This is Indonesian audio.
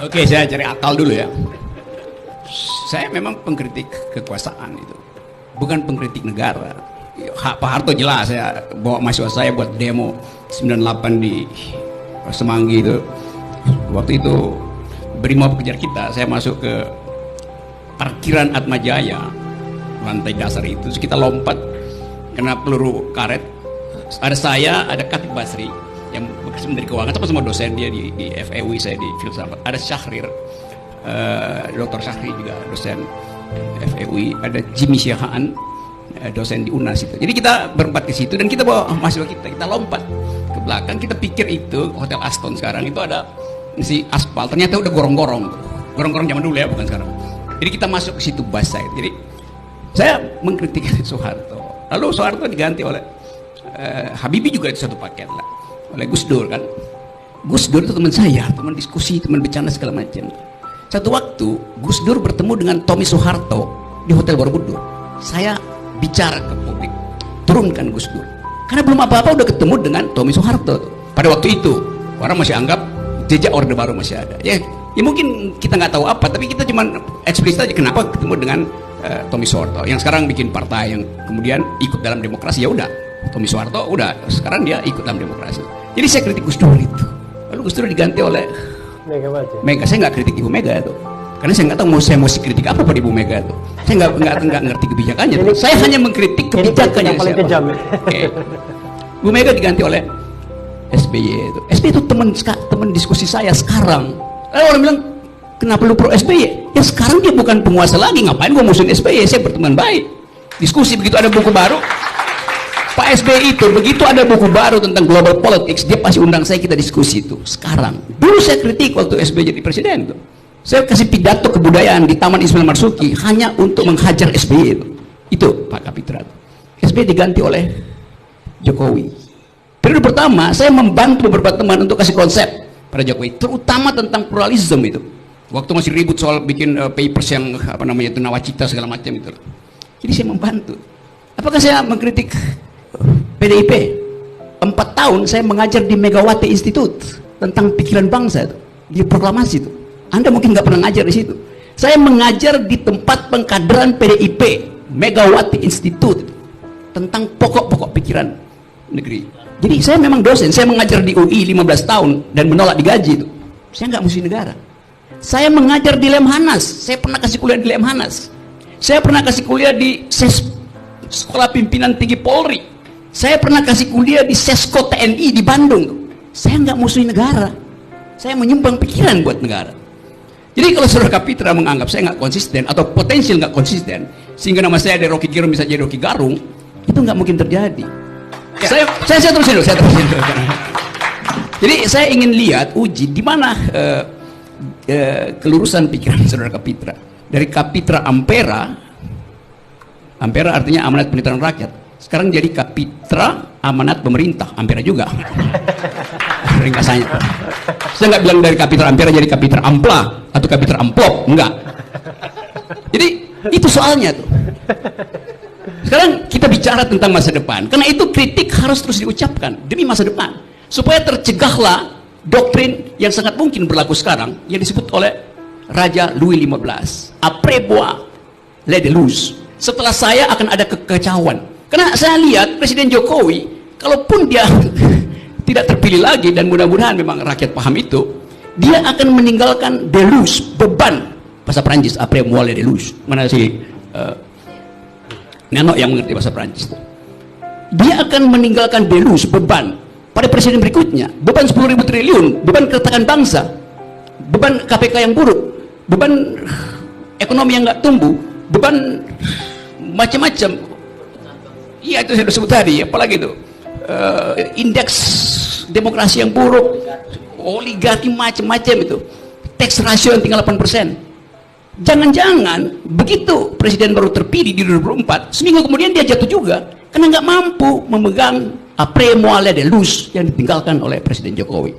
Oke, saya cari akal dulu ya. Saya memang pengkritik kekuasaan itu, bukan pengkritik negara. Pak Harto jelas, saya bawa mahasiswa saya buat demo 98 di Semanggi itu. Waktu itu Brimob kejar kita, saya masuk ke parkiran Atmajaya, lantai dasar itu, terus kita lompat kena peluru karet. Ada saya, ada Katib Basri yang bekas Menteri Keuangan, sama dosen dia di FEUI, saya di filsafat. Ada Syahrir, Dr. Syahrir juga dosen FEUI, ada Jimmy Syahaan, dosen di UNAS itu. Jadi kita berempat ke situ dan kita bawa mahasiswa kita lompat ke belakang. Kita pikir itu Hotel Aston sekarang itu ada si aspal, ternyata udah gorong-gorong zaman dulu ya, bukan sekarang. Jadi kita masuk ke situ basah. Jadi saya mengkritik Soeharto, lalu Soeharto diganti oleh Habibie, juga itu satu paket lah, oleh Gus Dur kan. Gus Dur itu teman saya, teman diskusi, teman bercanda segala macam. Satu waktu Gus Dur bertemu dengan Tommy Soeharto di Hotel Borobudur. Saya bicara ke publik, turunkan Gus Dur, karena belum apa-apa udah ketemu dengan Tommy Soeharto. Pada waktu itu orang masih anggap jejak Orde Baru masih ada. Ya mungkin kita nggak tahu apa, tapi kita cuma eksplisit aja kenapa ketemu dengan Tommy Soeharto yang sekarang bikin partai yang kemudian ikut dalam demokrasi. Ya udah, Tommy Soeharto udah, sekarang dia ikut dalam demokrasi. Jadi saya kritik Gus Dur itu, lalu Gus Dur diganti oleh Mega. Saya nggak kritik Ibu Mega itu, karena saya nggak tahu saya mau kritik apa pada Ibu Mega itu. Saya nggak ngerti kebijakannya. Saya hanya mengkritik kebijakannya. Paling kejam. Ibu Mega diganti oleh SBY itu. SBY itu teman diskusi saya sekarang. Lalu orang bilang, kenapa lu pro SBY? Ya sekarang dia bukan penguasa lagi, ngapain gua musuhin SBY? Saya berteman baik, diskusi. Begitu ada buku baru Pak SBY itu, begitu ada buku baru tentang global politics, dia pasti undang saya, kita diskusi itu. Sekarang, dulu saya kritik waktu SBY jadi presiden tuh. Saya kasih pidato kebudayaan di Taman Ismail Marzuki hanya untuk menghajar SBY itu. Itu Pak Kapitra. SBY diganti oleh Jokowi. Periode pertama saya membantu beberapa teman untuk kasih konsep pada Jokowi, terutama tentang pluralisme itu. Waktu masih ribut soal bikin papers yang apa namanya itu nawacita segala macam itu. Jadi saya membantu. Apakah saya mengkritik PDIP? 4 tahun saya mengajar di Megawati Institute tentang pikiran bangsa itu, di proklamasi itu. Anda mungkin nggak pernah ngajar di situ. Saya mengajar di tempat pengkaderan PDIP, Megawati Institute, tentang pokok-pokok pikiran negeri. Jadi saya memang dosen, saya mengajar di UI 15 tahun dan menolak digaji itu. Saya nggak musuh negara. Saya mengajar di Lemhanas, saya pernah kasih kuliah di Lemhanas. Saya pernah kasih kuliah di Sekolah Pimpinan Tinggi Polri. Saya pernah kasih kuliah di Sesko TNI di Bandung. Saya nggak musuhin negara. Saya menyumbang pikiran buat negara. Jadi kalau Saudara Kapitra menganggap saya nggak konsisten atau potensial nggak konsisten, sehingga nama saya dari Rocky Gerung bisa jadi Rocky Garung, itu nggak mungkin terjadi. Ya. Saya terusin dulu. Jadi saya ingin lihat, uji di mana kelurusan pikiran Saudara Kapitra. Dari Kapitra Ampera artinya amanat penelitian rakyat. Sekarang jadi Kapitra amanat pemerintah, Ampera juga. Ringkasannya. Saya nggak bilang dari Kapitra Ampera jadi Kapitra Ampla atau Kapitra Amplop, enggak. Jadi itu soalnya tuh. Sekarang kita bicara tentang masa depan, karena itu kritik harus terus diucapkan demi masa depan, supaya tercegahlah doktrin yang sangat mungkin berlaku sekarang yang disebut oleh Raja Louis XV, après moi les déluges. Setelah saya akan ada kekacauan. Karena saya lihat Presiden Jokowi, kalaupun dia tidak terpilih lagi, dan mudah-mudahan memang rakyat paham itu, dia akan meninggalkan deluge, beban. Bahasa Perancis, après moi les déluges. Mana si Neno yang mengerti bahasa Perancis itu. Dia akan meninggalkan deluge, beban pada presiden berikutnya, beban 10.000 triliun, beban keretakan bangsa, beban KPK yang buruk, beban ekonomi yang nggak tumbuh, beban macam-macam. Iya, itu saya sebut tadi, apalagi itu indeks demokrasi yang buruk, oligarki macam-macam itu, tax ratio yang tinggal 8%. Jangan-jangan begitu presiden baru terpilih di 2004, seminggu kemudian dia jatuh juga karena nggak mampu memegang après moi les déluges yang ditinggalkan oleh Presiden Jokowi.